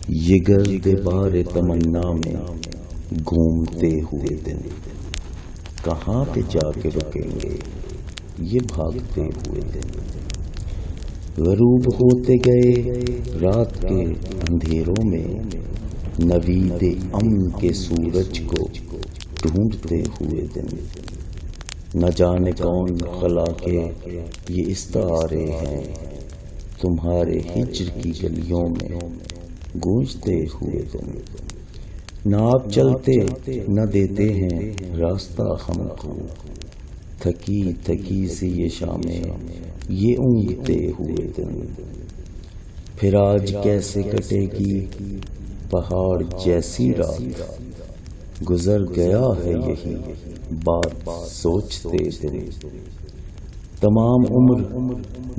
یہ گرد بار تمنا میں گھومتے ہوئے دن کہاں پہ جا کے رکیں گے یہ بھاگتے ہوئے دن. غروب ہوتے گئے رات کے اندھیروں میں نوید امن کے سورج کو ڈھونڈتے ہوئے دن. نہ جانے کون خلا کے یہ استعارے ہیں تمہارے ہجر کی گلیوں میں گونجتے ہوئے دن. نہ آپ چلتے نہ دیتے ہیں راستہ ہم کو تھکی تھکی سی یہ شامیں یہ اونگتے ہوئے دن. پھر آج کیسے کٹے گی پہاڑ جیسی رات گزر گیا ہے یہی بات سوچتے دن. تمام عمر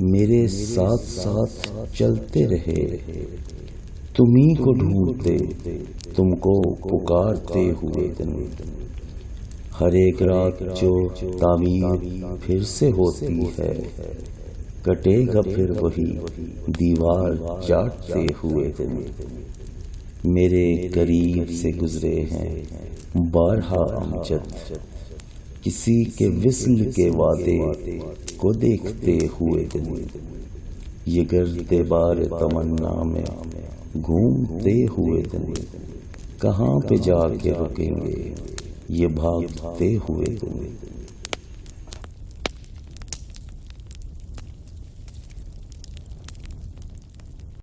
میرے ساتھ ساتھ چلتے رہے تمہیں کو ڈھونڈتے تم کو پکارتے ہوئے دن. ہر ایک رات جو تعمیر پھر سے ہوتی ہے کٹے گا پھر وہی دیوار چاٹتے ہوئے دن. میرے قریب سے گزرے ہیں بارہا امجد کسی کے وصل کے وعدے کو دیکھتے ہوئے دن. یہ گرد بار تمنا میں گھومتے ہوئے دن کہاں پہ جا کے رکیں گے یہ بھاگتے ہوئے دن.